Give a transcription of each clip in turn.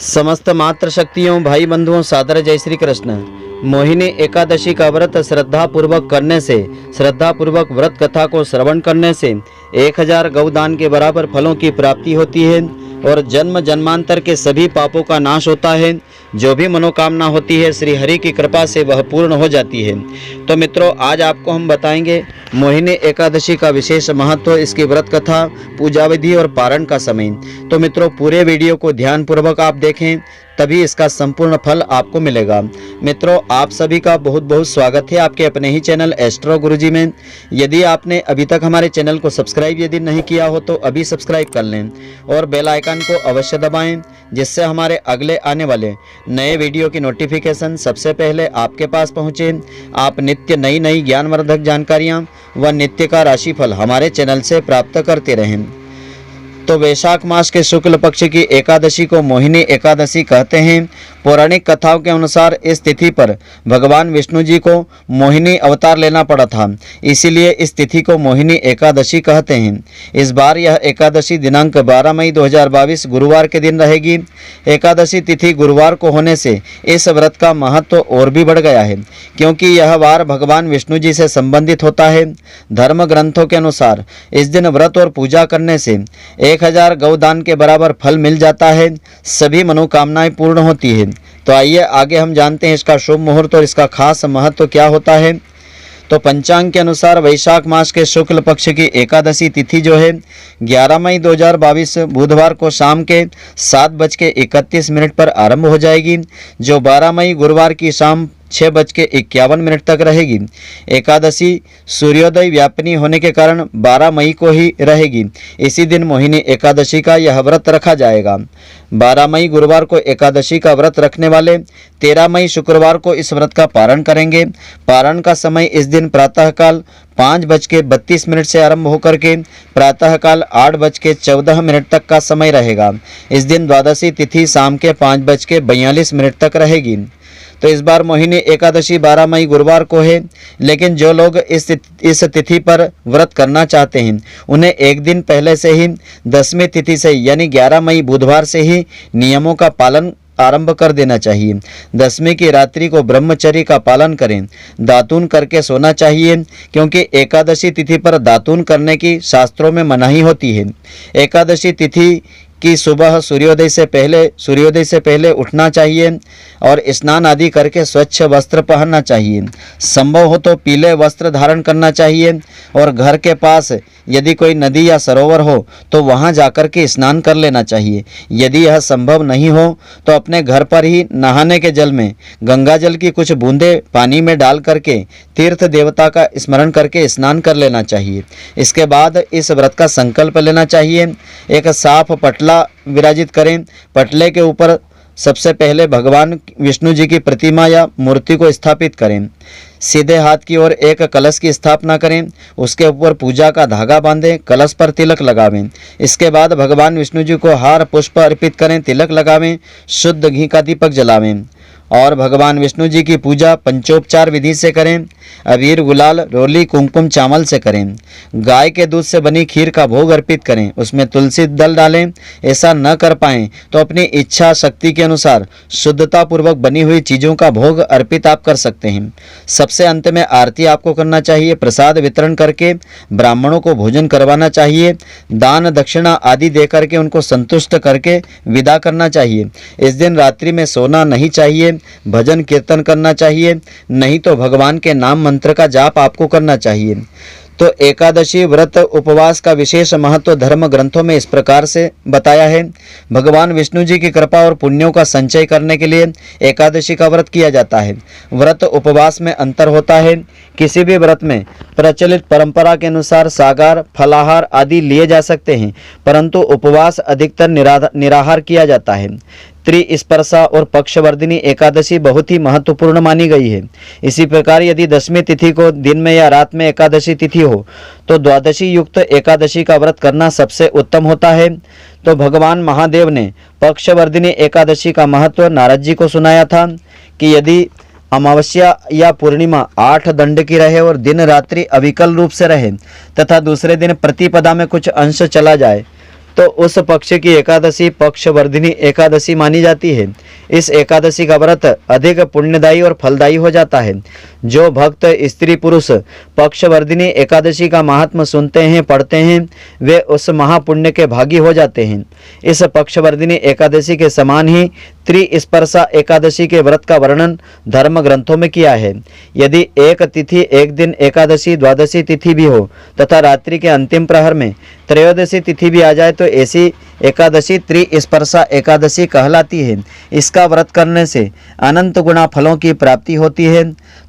समस्त मातृशक्तियों भाई बंधुओं सादर जय श्री कृष्ण। मोहिनी एकादशी का व्रत श्रद्धा पूर्वक करने से, श्रद्धा पूर्वक व्रत कथा को श्रवण करने से 1000 गौदान के बराबर फलों की प्राप्ति होती है और जन्म जन्मांतर के सभी पापों का नाश होता है। जो भी मनोकामना होती है श्री हरि की कृपा से वह पूर्ण हो जाती है। तो मित्रों, आज आपको हम बताएंगे मोहिनी एकादशी का विशेष महत्व, इसकी व्रत कथा, पूजा विधि और पारण का समय। तो मित्रों, पूरे वीडियो को ध्यान पूर्वक आप देखें, तभी इसका संपूर्ण फल आपको मिलेगा। मित्रों, आप सभी का बहुत बहुत स्वागत है आपके अपने ही चैनल एस्ट्रो गुरुजी में। यदि आपने अभी तक हमारे चैनल को सब्सक्राइब यदि नहीं किया हो तो अभी सब्सक्राइब कर लें और बेल आइकन को अवश्य दबाएं, जिससे हमारे अगले आने वाले नए वीडियो की नोटिफिकेशन सबसे पहले आपके पास पहुंचे। आप नित्य नई नई ज्ञानवर्धक जानकारियां व नित्य का राशिफल हमारे चैनल से प्राप्त करते रहें। तो वैशाख मास के शुक्ल पक्ष की एकादशी को मोहिनी एकादशी कहते हैं। पौराणिक कथाओं के अनुसार इस तिथि पर भगवान विष्णु जी को मोहिनी अवतार लेना पड़ा था, इसीलिए इस तिथि को मोहिनी एकादशी कहते हैं। इस बार यह एकादशी दिनांक 12 मई 2022 गुरुवार के दिन रहेगी। एकादशी तिथि गुरुवार को होने से इस व्रत का महत्व और भी बढ़ गया है, क्योंकि यह वार भगवान विष्णु जी से संबंधित होता है। धर्म ग्रंथों के अनुसार इस दिन व्रत और पूजा करने से 1000 गौदान के बराबर फल मिल जाता है, सभी मनोकामनाएं पूर्ण होती है। तो आइए आगे हम जानते हैं इसका शुभ मुहूर्त और इसका खास महत्व क्या होता है। तो पंचांग के अनुसार वैशाख मास के शुक्ल पक्ष की एकादशी तिथि जो है 11 मई 2022 बुधवार को शाम के 7:31 पर आरंभ हो जाएगी, जो 12 मई गुरुवार की शाम 6:51 तक रहेगी। एकादशी सूर्योदय व्यापिनी होने के कारण 12 मई को ही रहेगी। इसी दिन मोहिनी एकादशी का यह व्रत रखा जाएगा। 12 मई गुरुवार को एकादशी का व्रत रखने वाले 13 मई शुक्रवार को इस व्रत का पारण करेंगे। पारण का समय इस दिन प्रातःकाल 5:32 से आरंभ होकर के प्रातःकाल 8:14 तक का समय रहेगा। इस दिन द्वादशी तिथि शाम के 5:42 तक रहेगी। तो इस बार मोहिनी एकादशी 12 मई गुरुवार को है, लेकिन जो लोग इस तिथि पर व्रत करना चाहते हैं उन्हें एक दिन पहले से ही 10वीं तिथि से यानी 11 मई बुधवार से ही नियमों का पालन आरंभ कर देना चाहिए। 10वीं की रात्रि को ब्रह्मचर्य का पालन करें, दातून करके सोना चाहिए, क्योंकि एकादशी तिथि पर दातून करने की शास्त्रों में मनाही होती है। एकादशी तिथि कि सुबह सूर्योदय से पहले उठना चाहिए और स्नान आदि करके स्वच्छ वस्त्र पहनना चाहिए। संभव हो तो पीले वस्त्र धारण करना चाहिए और घर के पास यदि कोई नदी या सरोवर हो तो वहां जाकर के स्नान कर लेना चाहिए। यदि यह संभव नहीं हो तो अपने घर पर ही नहाने के जल में गंगा जल की कुछ बूंदें पानी में डाल करके तीर्थ देवता का स्मरण करके स्नान कर लेना चाहिए। इसके बाद इस व्रत का संकल्प लेना चाहिए। एक साफ पटला विराजित करें। पटले के ऊपर सबसे पहले भगवान विष्णु जी की प्रतिमा या मूर्ति को स्थापित करें। सीधे हाथ की ओर एक कलश की स्थापना करें, उसके ऊपर पूजा का धागा बांधें, कलश पर तिलक लगावें। इसके बाद भगवान विष्णु जी को हार पुष्प अर्पित करें, तिलक लगावें, शुद्ध घी का दीपक जलावें और भगवान विष्णु जी की पूजा पंचोपचार विधि से करें। अबीर गुलाल रोली कुमकुम चावल से करें। गाय के दूध से बनी खीर का भोग अर्पित करें, उसमें तुलसी दल डालें। ऐसा न कर पाएं तो अपनी इच्छा शक्ति के अनुसार शुद्धता पूर्वक बनी हुई चीज़ों का भोग अर्पित आप कर सकते हैं। सबसे अंत में आरती आपको करना चाहिए। प्रसाद वितरण करके ब्राह्मणों को भोजन करवाना चाहिए। दान दक्षिणा आदि दे करके उनको संतुष्ट करके विदा करना चाहिए। इस दिन रात्रि में सोना नहीं चाहिए, भजन कीर्तन करना चाहिए, नहीं तो भगवान के नाम मंत्र का जाप आपको करना चाहिए। तो एकादशी व्रत उपवास का विशेष महत्व धर्म ग्रंथों में इस प्रकार से बताया है। भगवान विष्णु जी की कृपा और पुण्यों का संचय करने के लिए एकादशी का व्रत किया जाता है। व्रत उपवास में अंतर होता है। किसी भी व्रत में प्रचलित परंपरा के अनुसार सागार फलाहार आदि लिए जा सकते हैं, परंतु उपवास अधिकतर निराहार किया जाता है। त्रिस्पर्शा और पक्षवर्धिनी एकादशी बहुत ही महत्वपूर्ण मानी गई है। इसी प्रकार यदि 10वीं तिथि को दिन में या रात में एकादशी तिथि हो तो द्वादशी युक्त एकादशी का व्रत करना सबसे उत्तम होता है। तो भगवान महादेव ने पक्षवर्धिनी एकादशी का महत्व नारद जी को सुनाया था कि यदि अमावस्या या पूर्णिमा 8 दंड की रहे और दिन रात्रि अविकल रूप से रहे तथा दूसरे दिन प्रतिपदा में कुछ अंश चला जाए तो उस पक्ष की एकादशी पक्षवर्धिनी एकादशी मानी जाती है। इस एकादशी का व्रत अधिक पुण्यदायी और फलदायी हो जाता है। जो भक्त स्त्री पुरुष पक्षवर्धिनी एकादशी का महात्म सुनते हैं, पढ़ते हैं, वे उस महापुण्य के भागी हो जाते हैं। इस पक्षवर्धिनी एकादशी के समान ही त्रिस्पर्शा एकादशी के व्रत का वर्णन धर्म ग्रंथों में किया है। यदि एक तिथि, एक दिन एकादशी, द्वादशी तिथि भी हो तथा रात्रि के अंतिम प्रहर में त्रयोदशी तिथि भी आ जाए तो ऐसी एकादशी त्रिस्पर्शा एकादशी कहलाती है। इसका व्रत करने से अनंत गुणा फलों की प्राप्ति होती है।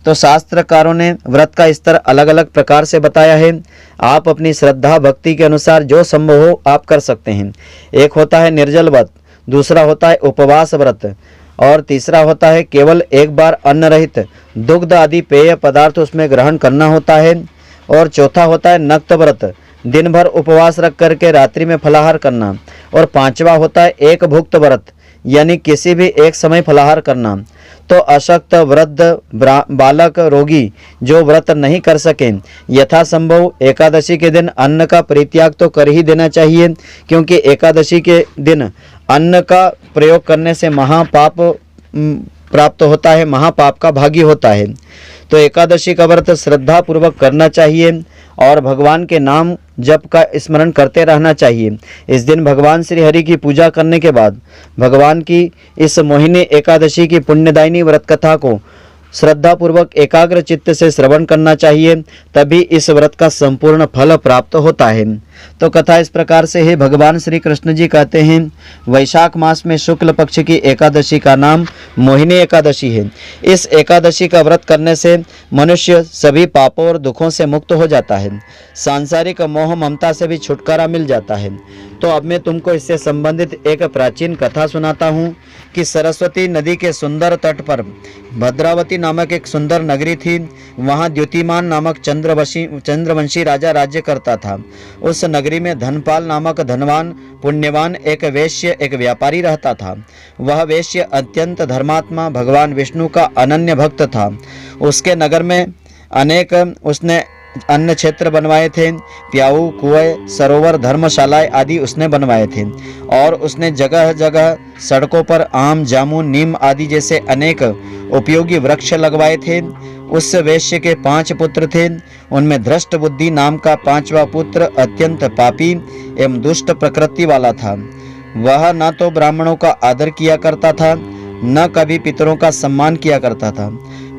तो शास्त्रकारों ने व्रत का स्तर अलग अलग प्रकार से बताया है। आप अपनी श्रद्धा भक्ति के अनुसार जो संभव हो आप कर सकते हैं। एक होता है निर्जल व्रत, दूसरा होता है उपवास व्रत, और तीसरा होता है केवल एक बार अन्न रहित दुग्ध आदि पेय पदार्थ उसमें ग्रहण करना होता है, और चौथा होता है नक्त व्रत, दिन भर उपवास रख करके रात्रि में फलाहार करना, और पांचवा होता है एक भुक्त व्रत, यानी किसी भी एक समय फलाहार करना। तो अशक्त, वृद्ध, बालक, रोगी जो व्रत नहीं कर सके यथासंभव एकादशी के दिन अन्न का परित्याग तो कर ही देना चाहिए, क्योंकि एकादशी के दिन अन्न का प्रयोग करने से महापाप प्राप्त होता है, महापाप का भागी होता है। तो एकादशी का व्रत श्रद्धा पूर्वक करना चाहिए और भगवान के नाम जप का स्मरण करते रहना चाहिए। इस दिन भगवान श्री हरि की पूजा करने के बाद भगवान की इस मोहिनी एकादशी की पुण्यदायिनी व्रत कथा को श्रद्धापूर्वक एकाग्र चित्त से श्रवण करना चाहिए, तभी इस व्रत का संपूर्ण फल प्राप्त होता है। तो कथा इस प्रकार से है। भगवान श्री कृष्ण जी कहते हैं, वैशाख मास में शुक्ल पक्ष की एकादशी का नाम मोहिनी एकादशी है। इस एकादशी का व्रत करने से मनुष्य सभी पापों और दुखों से मुक्त हो जाता है, सांसारिक मोह ममता से भी छुटकारा मिल जाता है। तो अब मैं तुमको इससे संबंधित एक प्राचीन कथा सुनाता हूँ कि सरस्वती नदी के सुंदर तट पर भद्रावती नामक एक सुंदर नगरी थी। वहाँ द्युतिमान नामक चंद्रवंशी राजा राज्य करता था। उस नगरी में धनपाल नामक धनवान पुण्यवान एक वेश्य, एक व्यापारी रहता था। वह वेश्य अत्यंत धर्मात्मा, भगवान विष्णु का अनन्य भक्त था। उसके नगर में अनेक उसने अन्न क्षेत्र बनवाए थे, प्याऊ, कुएं, सरोवर, धर्मशालाएं आदि उसने बनवाए थे, और उसने जगह जगह सड़कों पर आम, जामुन, नीम आदि जैसे अनेक उपयोगी वृक्ष लगवाए थे। उस वेश्य के 5 पुत्र थे। उनमें धृष्ट बुद्धि नाम का 5वां पुत्र अत्यंत पापी एवं दुष्ट प्रकृति वाला था। वह न तो ब्राह्मणों का आदर किया करता था, न कभी पितरों का सम्मान किया करता था।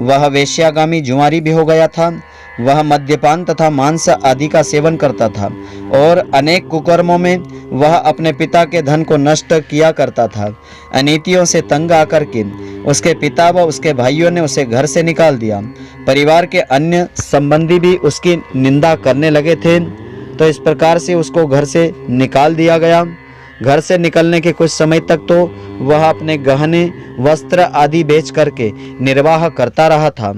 वह वेश्यागामी जुआरी भी हो गया था। वह मद्यपान तथा मांस आदि का सेवन करता था, और अनेक कुकर्मों में वह अपने पिता के धन को नष्ट किया करता था। अनीतियों से तंग आकर के उसके पिता व उसके भाइयों ने उसे घर से निकाल दिया। परिवार के अन्य संबंधी भी उसकी निंदा करने लगे थे। तो इस प्रकार से उसको घर से निकाल दिया गया। घर से निकलने के कुछ समय तक तो वह अपने गहने, वस्त्र आदि बेच करके निर्वाह करता रहा था।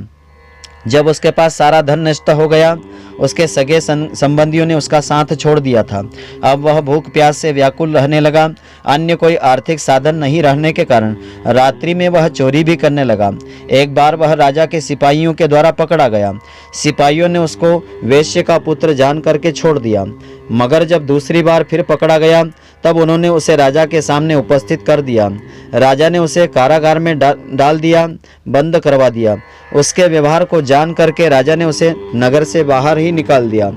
जब उसके पास सारा धन नष्ट हो गया, उसके सगे संबंधियों ने उसका साथ छोड़ दिया था। अब वह भूख प्यास से व्याकुल रहने लगा। अन्य कोई आर्थिक साधन नहीं रहने के कारण रात्रि में वह चोरी भी करने लगा। एक बार वह राजा के सिपाहियों के द्वारा पकड़ा गया। सिपाहियों ने उसको वेश्य का पुत्र जान करके छोड़ दिया, मगर जब दूसरी बार फिर पकड़ा गया तब उन्होंने उसे राजा के सामने उपस्थित कर दिया। राजा ने उसे कारागार में डाल दिया, बंद करवा दिया। उसके व्यवहार को जान करके राजा ने उसे नगर से बाहर ही निकाल दिया।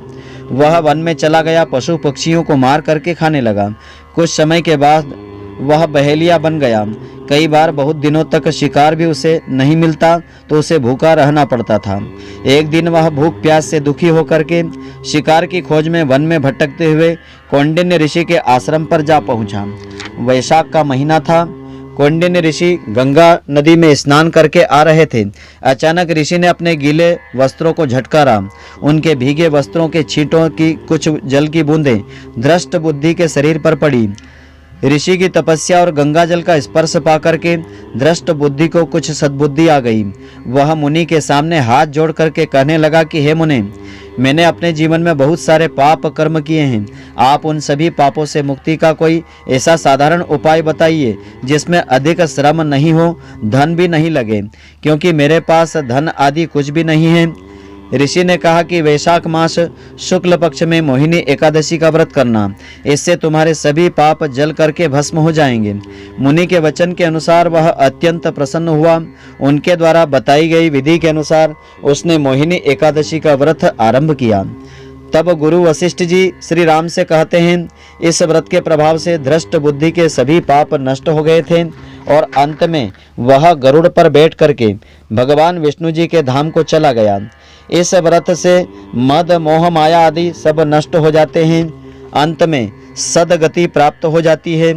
वह वन में चला गया, पशु पक्षियों को मार करके खाने लगा। कुछ समय के बाद वह बहेलिया बन गया। कई बार बहुत दिनों तक शिकार भी उसे नहीं मिलता तो उसे भूखा रहना पड़ता था। एक दिन वह भूख प्यास से दुखी होकर के शिकार की खोज में वन में भटकते हुए कौंडिन्य ऋषि के आश्रम पर जा पहुंचा। वैशाख का महीना था। कौंडिन्य ऋषि गंगा नदी में स्नान करके आ रहे थे। अचानक ऋषि ने अपने गीले वस्त्रों को झटकारा। उनके भीगे वस्त्रों के छींटों की कुछ जल की बूंदें धृष्ट बुद्धि के शरीर पर पड़ी। ऋषि की तपस्या और गंगा जल का स्पर्श पाकर के धृष्ट बुद्धि को कुछ सद्बुद्धि आ गई। वह मुनि के सामने हाथ जोड़ करके कहने लगा कि हे मुनि, मैंने अपने जीवन में बहुत सारे पाप कर्म किए हैं। आप उन सभी पापों से मुक्ति का कोई ऐसा साधारण उपाय बताइए जिसमें अधिक श्रम नहीं हो, धन भी नहीं लगे, क्योंकि मेरे पास धन आदि कुछ भी नहीं है। ऋषि ने कहा कि वैशाख मास शुक्ल पक्ष में मोहिनी एकादशी का व्रत करना, इससे तुम्हारे सभी पाप जल करके भस्म हो जाएंगे। मुनि के वचन के अनुसार वह अत्यंत प्रसन्न हुआ। उनके द्वारा बताई गई विधि के अनुसार उसने मोहिनी एकादशी का व्रत आरंभ किया। तब गुरु वशिष्ठ जी श्री राम से कहते हैं, इस व्रत के प्रभाव से धृष्ट बुद्धि के सभी पाप नष्ट हो गए थे और अंत में वह गरुड़ पर बैठ करके भगवान विष्णु जी के धाम को चला गया। इस व्रत से मद मोह माया आदि सब नष्ट हो जाते हैं, अंत में सदगति प्राप्त हो जाती है।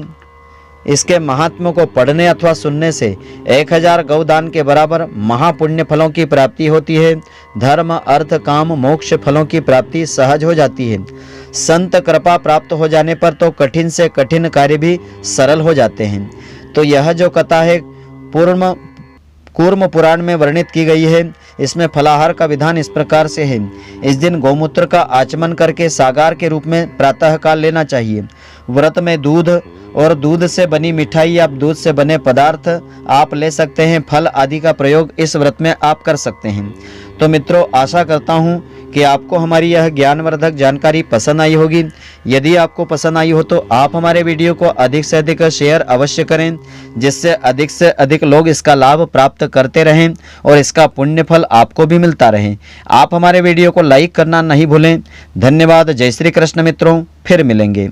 इसके महात्म्य को पढ़ने अथवा सुनने से 1000 गौदान के बराबर महापुण्य फलों की प्राप्ति होती है। धर्म अर्थ काम मोक्ष फलों की प्राप्ति सहज हो जाती है। संत कृपा प्राप्त हो जाने पर तो कठिन से कठिन कार्य भी सरल हो जाते हैं। तो यह जो कथा है कूर्म पुराण में वर्णित की गई है। इसमें फलाहार का विधान इस प्रकार से है। इस दिन गौमूत्र का आचमन करके सागार के रूप में प्रातः काल लेना चाहिए। व्रत में दूध और दूध से बनी मिठाई या दूध से बने पदार्थ आप ले सकते हैं। फल आदि का प्रयोग इस व्रत में आप कर सकते हैं। तो मित्रों, आशा करता हूँ कि आपको हमारी यह ज्ञानवर्धक जानकारी पसंद आई होगी। यदि आपको पसंद आई हो तो आप हमारे वीडियो को अधिक से अधिक शेयर अवश्य करें, जिससे अधिक लोग इसका लाभ प्राप्त करते रहें और इसका पुण्य फल आपको भी मिलता रहे। आप हमारे वीडियो को लाइक करना नहीं भूलें। धन्यवाद। जय श्री कृष्ण मित्रों, फिर मिलेंगे।